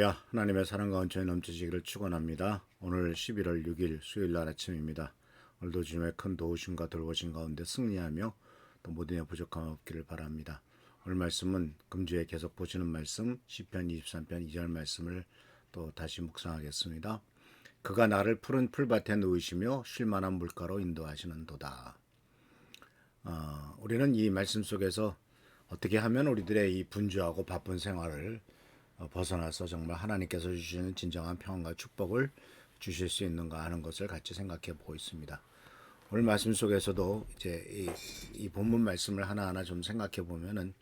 할렐루야. 하나님의 사랑과 은총이 넘치시기를 축원합니다. 오늘 11월 6일 수요일 날 아침입니다. 오늘도 주님의 큰 도우심과 돌보심 가운데 승리하며 또 모든 일 부족함 없기를 바랍니다. 오늘 말씀은 금주에 계속 보시는 말씀 시편 23편 2절 말씀을 또 다시 묵상하겠습니다. 그가 나를 푸른 풀밭에 누이시며 쉴만한 물가로 인도하시는도다. 우리는 이 말씀 속에서 어떻게 하면 우리들의 이 분주하고 바쁜 생활을 벗어나서 정말 하나님께서 주시는 진정한 평안과 축복을 주실 수 있는가 하는 것을 같이 생각해 보고 있습니다. 오늘 말씀 속에서도 이제 이 본문 말씀을 하나하나 좀 생각해 보면은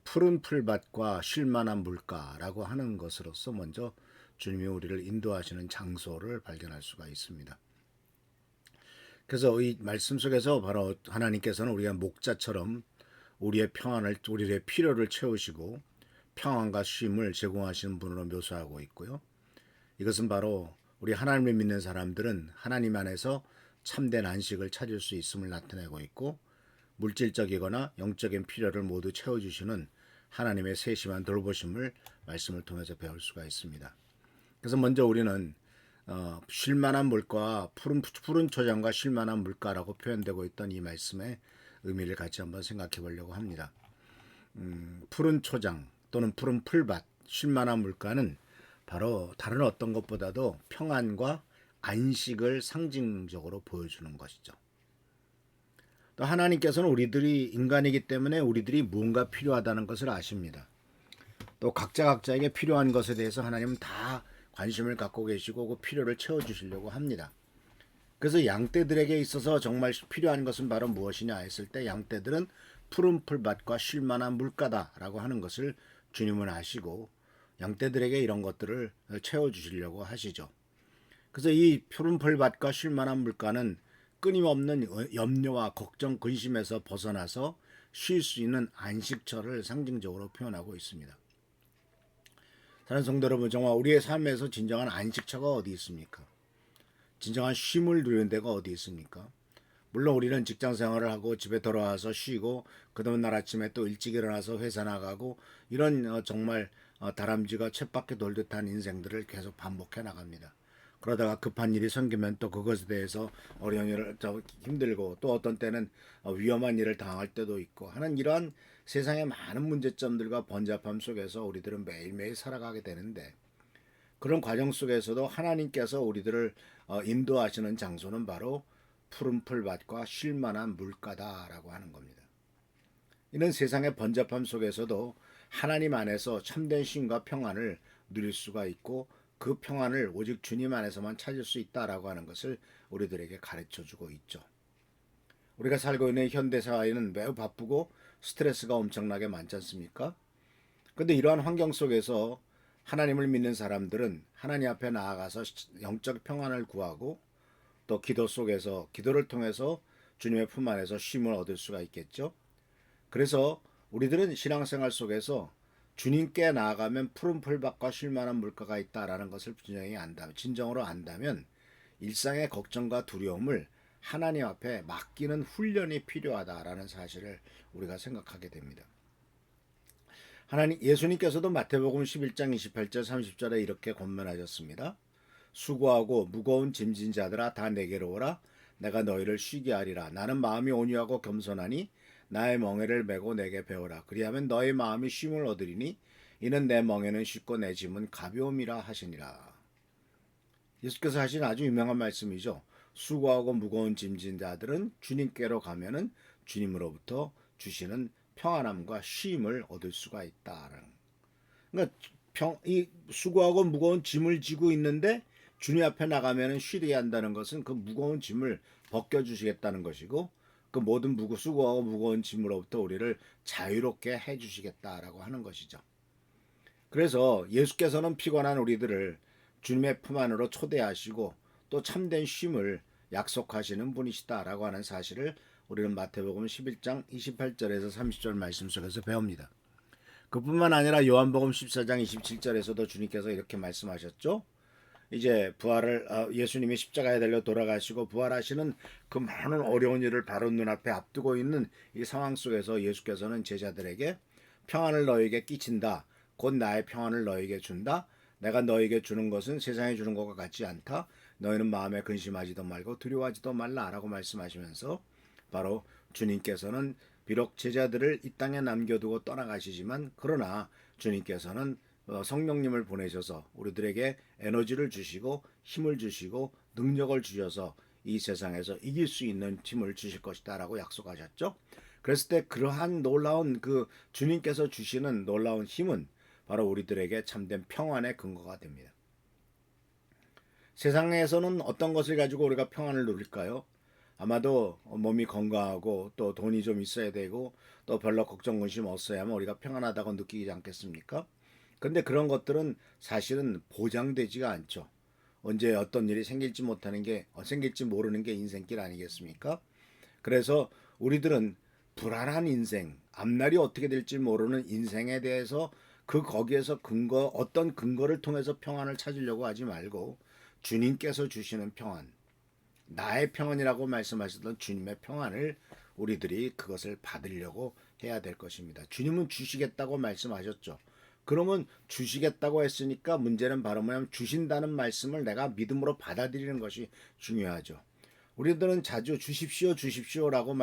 푸른 풀밭과 쉴만한 물가라고 하는 것으로서 먼저 주님이 우리를 인도하시는 장소를 발견할 수가 있습니다. 그래서 이 말씀 속에서 바로 하나님께서는 우리가 목자처럼 우리의 평안을, 우리의 필요를 채우시고 평안과 쉼을 제공하시는 분으로 묘사하고 있고요. 이것은 바로 우리 하나님을 믿는 사람들은 하나님 안에서 참된 안식을 찾을 수 있음을 나타내고 있고, 물질적이거나 영적인 필요를 모두 채워주시는 하나님의 세심한 돌보심을 말씀을 통해서 배울 수가 있습니다. 그래서 먼저 우리는 쉴만한 물가와 푸른 초장과 쉴만한 물가라고 표현되고 있던 이 말씀의 의미를 같이 한번 생각해 보려고 합니다. 푸른 초장 또는 푸른 풀밭, 쉴만한 물가는 바로 다른 어떤 것보다도 평안과 안식을 상징적으로 보여주는 것이죠. 또 하나님께서는 우리들이 인간이기 때문에 우리들이 무언가 필요하다는 것을 아십니다. 또 각자에게 필요한 것에 대해서 하나님은 다 관심을 갖고 계시고 그 필요를 채워주시려고 합니다. 그래서 양떼들에게 있어서 정말 필요한 것은 바로 무엇이냐 했을 때 양떼들은 푸른 풀밭과 쉴만한 물가다라고 하는 것을 주님은 아시고 양떼들에게 이런 것들을 채워주시려고 하시죠. 그래서 이 푸른 풀밭과 쉴만한 물가는 끊임없는 염려와 걱정, 근심에서 벗어나서 쉴 수 있는 안식처를 상징적으로 표현하고 있습니다. 사랑하는 성도 여러분, 정말 우리의 삶에서 진정한 안식처가 어디 있습니까? 진정한 쉼을 누리는 데가 어디 있습니까? 물론 우리는 직장 생활을 하고 집에 돌아와서 쉬고 그 다음 날 아침에 또 일찍 일어나서 회사 나가고 이런 정말 다람쥐가 쳇바퀴 돌듯한 인생들을 계속 반복해 나갑니다. 그러다가 급한 일이 생기면 또 그것에 대해서 어려운 일을 힘들고 또 어떤 때는 위험한 일을 당할 때도 있고 하는 이러한 세상의 많은 문제점들과 번잡함 속에서 우리들은 매일매일 살아가게 되는데, 그런 과정 속에서도 하나님께서 우리들을 인도하시는 장소는 바로 푸른 풀밭과 쉴만한 물가다라고 하는 겁니다. 이는 세상의 번잡함 속에서도 하나님 안에서 참된 쉼과 평안을 누릴 수가 있고 그 평안을 오직 주님 안에서만 찾을 수 있다라고 하는 것을 우리들에게 가르쳐주고 있죠. 우리가 살고 있는 현대사회는 매우 바쁘고 스트레스가 엄청나게 많지 않습니까? 그런데 이러한 환경 속에서 하나님을 믿는 사람들은 하나님 앞에 나아가서 영적 평안을 구하고 또 기도 속에서 기도를 통해서 주님의 품 안에서 쉼을 얻을 수가 있겠죠. 그래서 우리들은 신앙생활 속에서 주님께 나아가면 푸른 풀밭과 쉴만한 물가가 있다라는 것을 진정으로 안다면 일상의 걱정과 두려움을 하나님 앞에 맡기는 훈련이 필요하다라는 사실을 우리가 생각하게 됩니다. 예수님께서도 마태복음 11장 28절 30절에 이렇게 권면하셨습니다. 수고하고 무거운 짐진 자들아 다 내게로 오라. 내가 너희를 쉬게 하리라. 나는 마음이 온유하고 겸손하니 나의 멍에를 메고 내게 배우라. 그리하면 너희 마음이 쉼을 얻으리니 이는 내 멍에는 쉽고 내 짐은 가벼움이라 하시니라. 예수께서 하신 아주 유명한 말씀이죠. 수고하고 무거운 짐진 자들은 주님께로 가면은 주님으로부터 주시는 평안함과 쉼을 얻을 수가 있다라는. 그러니까 이 수고하고 무거운 짐을 지고 있는데 주님 앞에 나가면 쉬게 한다는 것은 그 무거운 짐을 벗겨주시겠다는 것이고, 그 모든 수고하고 무거운 짐으로부터 우리를 자유롭게 해주시겠다라고 하는 것이죠. 그래서 예수께서는 피곤한 우리들을 주님의 품 안으로 초대하시고 또 참된 쉼을 약속하시는 분이시다라고 하는 사실을 우리는 마태복음 11장 28절에서 30절 말씀 속에서 배웁니다. 그뿐만 아니라 요한복음 14장 27절에서도 주님께서 이렇게 말씀하셨죠. 이제 예수님이 십자가에 달려 돌아가시고 부활하시는 그 많은 어려운 일을 바로 눈앞에 앞두고 있는 이 상황 속에서 예수께서는 제자들에게 평안을 너에게 끼친다. 곧 나의 평안을 너에게 준다. 내가 너에게 주는 것은 세상에 주는 것과 같지 않다. 너희는 마음에 근심하지도 말고 두려워하지도 말라라고 말씀하시면서 바로 주님께서는 비록 제자들을 이 땅에 남겨두고 떠나가시지만 그러나 주님께서는 성령님을 보내셔서 우리들에게 에너지를 주시고 힘을 주시고 능력을 주셔서 이 세상에서 이길 수 있는 힘을 주실 것이다라고 약속하셨죠. 그랬을 때 그러한 놀라운 그 주님께서 주시는 놀라운 힘은 바로 우리들에게 참된 평안의 근거가 됩니다. 세상에서는 어떤 것을 가지고 우리가 평안을 누릴까요? 아마도 몸이 건강하고 또 돈이 좀 있어야 되고 또 별로 걱정 근심 없어야만 우리가 평안하다고 느끼지 않겠습니까? 근데 그런 것들은 사실은 보장되지가 않죠. 언제 어떤 일이 생길지 모르는 게 인생길 아니겠습니까? 그래서 우리들은 불안한 인생, 앞날이 어떻게 될지 모르는 인생에 대해서 거기에서 어떤 근거를 통해서 평안을 찾으려고 하지 말고 주님께서 주시는 평안, 나의 평안이라고 말씀하셨던 주님의 평안을 우리들이 그것을 받으려고 해야 될 것입니다. 주님은 주시겠다고 말씀하셨죠. 그러면 주시겠다고 했으니까 문제는 바로 뭐냐면 주신다는 말씀을 내가 믿음으로 받아들이는 것이 중요하죠. 우리들은 자주 주십시오, 주십시오라고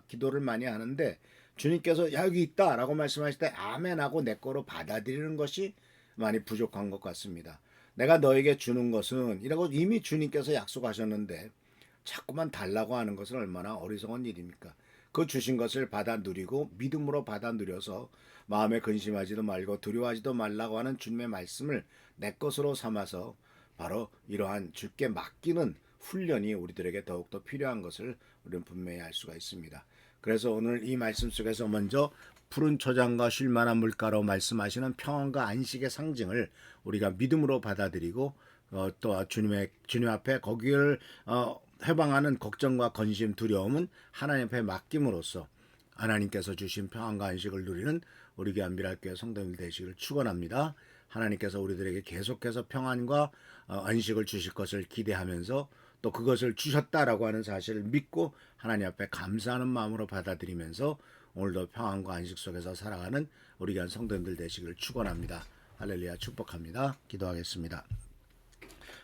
기도를 많이 하는데 주님께서 야, 여기 있다라고 말씀하실 때 아멘하고 내 거로 받아들이는 것이 많이 부족한 것 같습니다. 내가 너에게 주는 것은 이라고 이미 주님께서 약속하셨는데 자꾸만 달라고 하는 것은 얼마나 어리석은 일입니까? 그 주신 것을 받아 누리고 믿음으로 받아 누려서 마음에 근심하지도 말고 두려워하지도 말라고 하는 주님의 말씀을 내 것으로 삼아서 바로 이러한 주께 맡기는 훈련이 우리들에게 더욱더 필요한 것을 우리는 분명히 알 수가 있습니다. 그래서 오늘 이 말씀 속에서 먼저 푸른 초장과 쉴 만한 물가로 말씀하시는 평안과 안식의 상징을 우리가 믿음으로 받아들이고 또 주님 앞에 거기를 해방하는 걱정과 건심 두려움은 하나님 앞에 맡김으로써 하나님께서 주신 평안과 안식을 누리는 우리 교회 미랄교회 성도님들 되시기를 축원합니다. 하나님께서 우리들에게 계속해서 평안과 안식을 주실 것을 기대하면서 또 그것을 주셨다라고 하는 사실을 믿고 하나님 앞에 감사하는 마음으로 받아들이면서 오늘도 평안과 안식 속에서 살아가는 우리 교회 성도님들 되시기를 축원합니다. 할렐루야 축복합니다. 기도하겠습니다.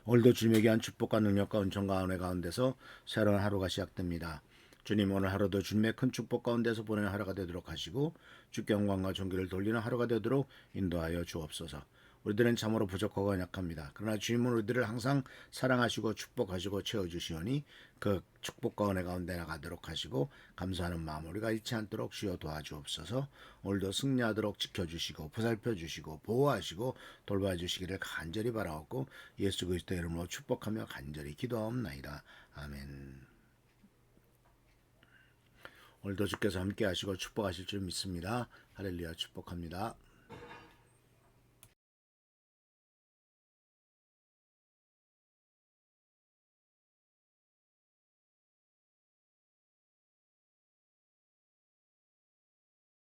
오늘도 주님에게 한 축복과 능력과 은총과 은혜 가운데서 새로운 하루가 시작됩니다. 주님 오늘 하루도 주님의 큰 축복 가운데서 보내는 하루가 되도록 하시고 주께 영광과 존귀를 돌리는 하루가 되도록 인도하여 주옵소서. 우리들은 참으로 부족하고 연약합니다. 그러나 주님은 우리들을 항상 사랑하시고 축복하시고 채워주시오니 그 축복과 은혜 가운데 나가도록 하시고 감사하는 마음 우리가 잃지 않도록 주여 도와주옵소서. 오늘도 승리하도록 지켜주시고 보살펴주시고 보호하시고 돌봐주시기를 간절히 바라옵고 예수 그리스도의 이름으로 축복하며 간절히 기도하옵나이다. 아멘. 오늘도 주께서 함께 하시고 축복하실 줄 믿습니다. 할렐루야 축복합니다.